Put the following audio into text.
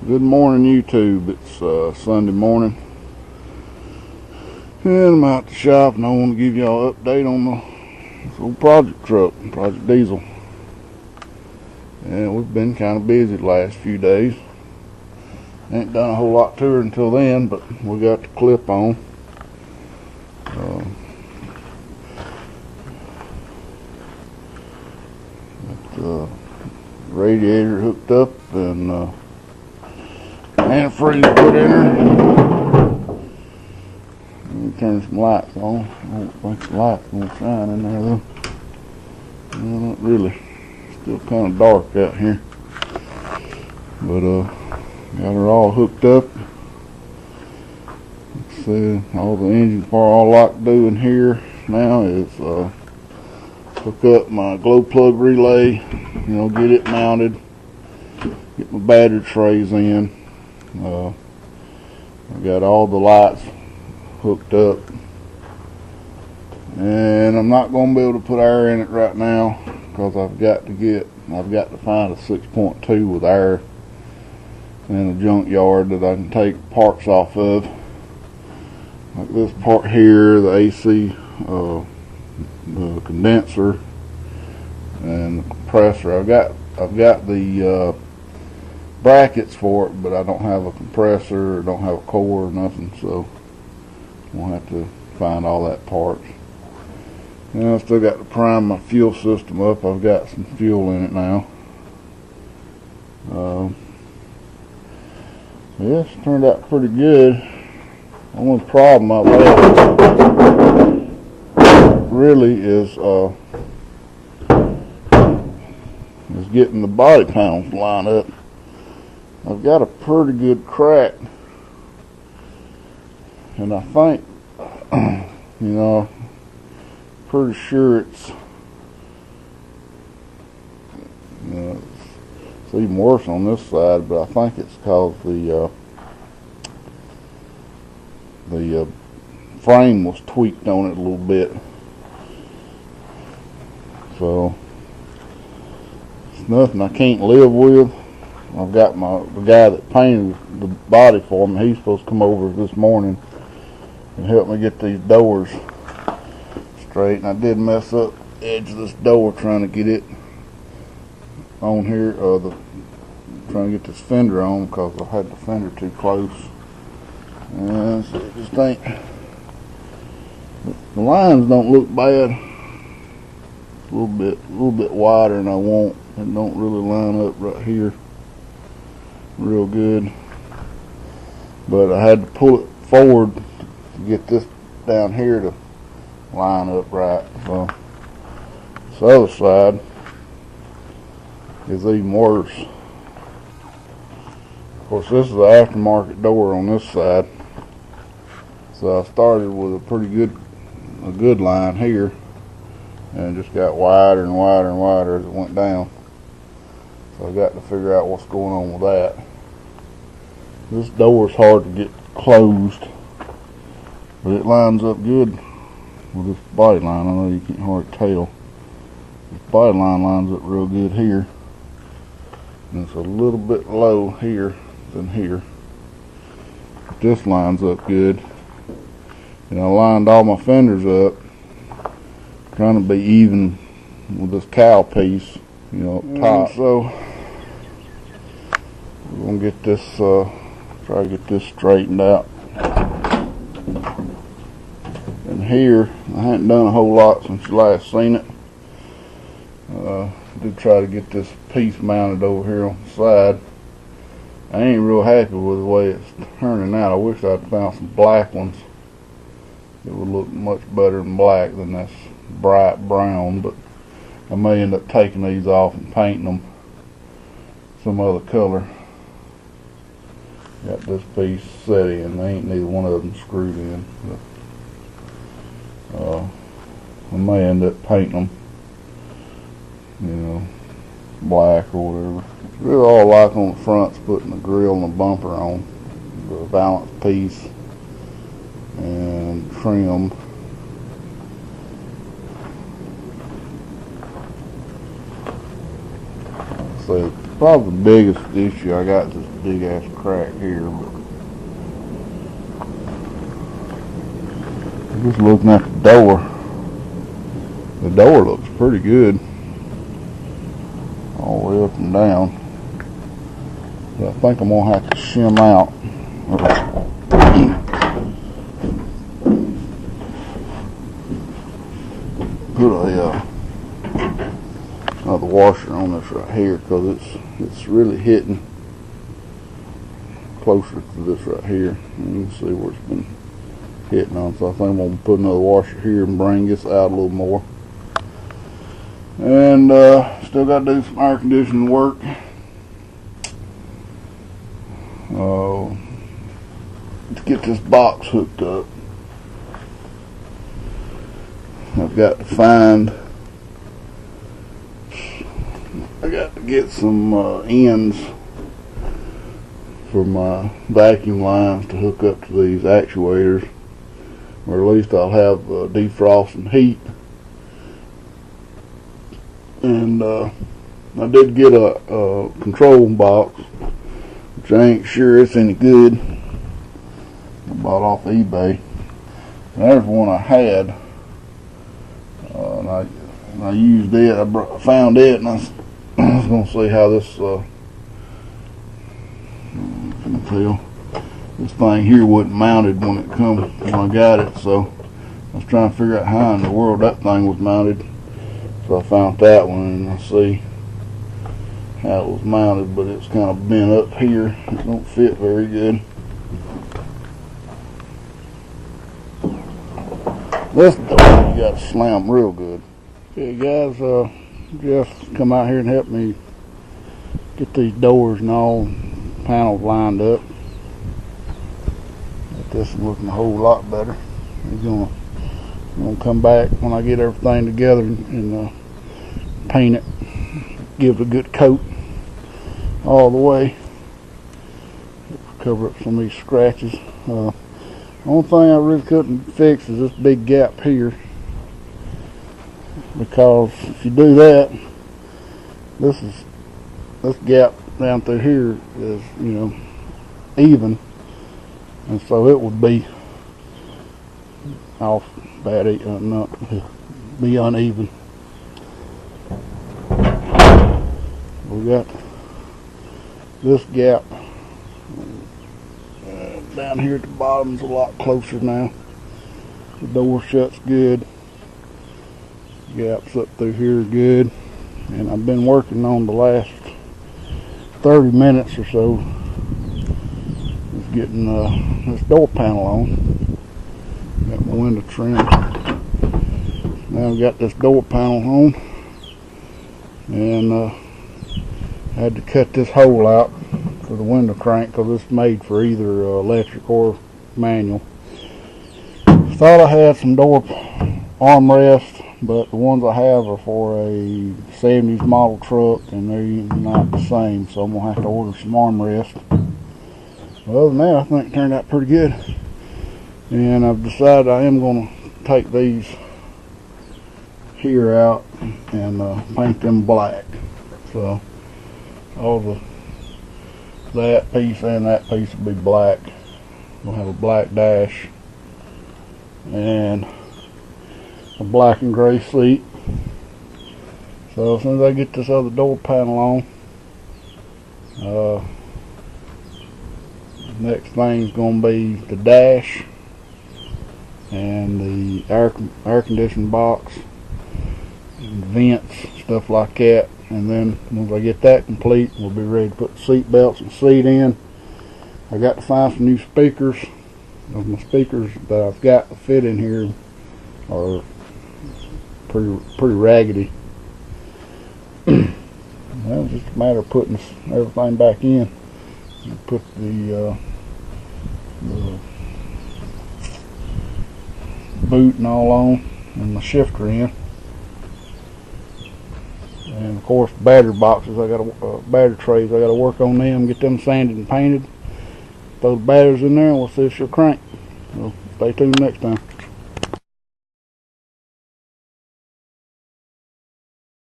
Good morning, YouTube. It's Sunday morning, and I'm out the shop, and I want to give y'all an update on this old project truck, Project Diesel. And we've been kind of busy the last few days. Ain't done a whole lot to her until then, but we got the clip on. Got the radiator hooked up and antifreeze put in her. Let me turn some lights on. I don't think the light's gonna shine in there though. No, not really. Still kind of dark out here. But got her all hooked up. Let's see, all the engine part, all I can do in here now is hook up my glow plug relay, get it mounted, get my battery trays in. I got all the lights hooked up, and I'm not going to be able to put air in it right now because I've got to find a 6.2 with air in a junkyard that I can take parts off of, like this part here, the AC, the condenser, and the compressor. I've got the brackets for it, but I don't have a compressor or don't have a core or nothing, so we'll have to find all that parts. And I still got to prime my fuel system up. I've got some fuel in it now. Yeah, it's turned out pretty good. The only problem I've had really is getting the body panels lined up. I've got a pretty good crack, and I think, pretty sure it's even worse on this side, but I think it's because the frame was tweaked on it a little bit. So it's nothing I can't live with. I've got the guy that painted the body for me. He's supposed to come over this morning and help me get these doors straight. And I did mess up the edge of this door trying to get it on here, trying to get this fender on because I had the fender too close. And so it just ain't. The lines don't look bad. It's a little bit wider than I want. It don't really line up right here real good, but I had to pull it forward to get this down here to line up right. So this other side is even worse. Of course, this is the aftermarket door on this side, so I started with a good line here, and it just got wider and wider and wider as it went down. So I got to figure out what's going on with that. This door is hard to get closed, but it lines up good with this body line. I know you can't hardly tell. This body line lines up real good here, and it's a little bit low here than here. But this lines up good, and I lined all my fenders up, trying to be even with this cowl piece, up top. So we're gonna get this, try to get this straightened out. And here, I hadn't done a whole lot since you last seen it. Did try to get this piece mounted over here on the side. I ain't real happy with the way it's turning out. I wish I'd found some black ones. It would look much better than black than this bright brown, but I may end up taking these off and painting them some other color. Got this piece set in. They ain't neither one of them screwed in. But, I may end up painting them, black or whatever. Really all I like on the front's putting the grill and the bumper on, the balance piece and trim. say, probably the biggest issue I got is this big ass crack here. But just looking at the door looks pretty good all the way up and down. But I think I'm gonna have to shim out. Put another washer on this right here, because it's really hitting closer to this right here. You can see where it's been hitting on. So I think I'm gonna put another washer here and bring this out a little more. And still got to do some air conditioning work. To get this box hooked up, I've got to get some ends for my vacuum lines to hook up to these actuators, or at least I'll have defrost and heat. And I did get a control box, which I ain't sure it's any good. I bought off eBay. There's one I had, and I used it. I found it, and I was going to see how this. You can tell this thing here wasn't mounted when I got it, so I was trying to figure out how in the world that thing was mounted. So I found that one, and I see how it was mounted, but it's kind of bent up here. It don't fit very good. This door you got to slam real good. Okay guys, Jeff come out here and help me get these doors and all panels lined up. Get this one looking a whole lot better. He's gonna come back when I get everything together and paint it, give it a good coat all the way, cover up some of these scratches. The only thing I really couldn't fix is this big gap here, because if you do that, this gap down through here is, you know, even, and so it would be off bad, not be uneven. We got this gap down here at the bottom is a lot closer now. The door shuts good. Gaps up through here are good, and I've been working on the last 30 minutes or so is getting this door panel on. Got my window trimmed. Now I've got this door panel on, and had to cut this hole out for the window crank, because it's made for either electric or manual. Thought I had some door armrests, but the ones I have are for a 70s model truck, and they're not the same, so I'm gonna have to order some armrests. Other than that, I think it turned out pretty good, and I've decided I am gonna take these here out and paint them black. So all that piece and that piece will be black. We'll have a black dash and a black and gray seat. So as soon as I get this other door panel on, next thing's going to be the dash and the air conditioning box and vents, stuff like that. And then once I get that complete, we'll be ready to put seat belts and seat in. I got to find some new speakers. My speakers that I've got to fit in here are pretty raggedy. Well, it's just a matter of putting everything back in. Put the boot and all on, and the shifter in. And of course, battery boxes, battery trays, I got to work on them, get them sanded and painted. Throw the batteries in there, and we'll see if she'll crank. So stay tuned next time.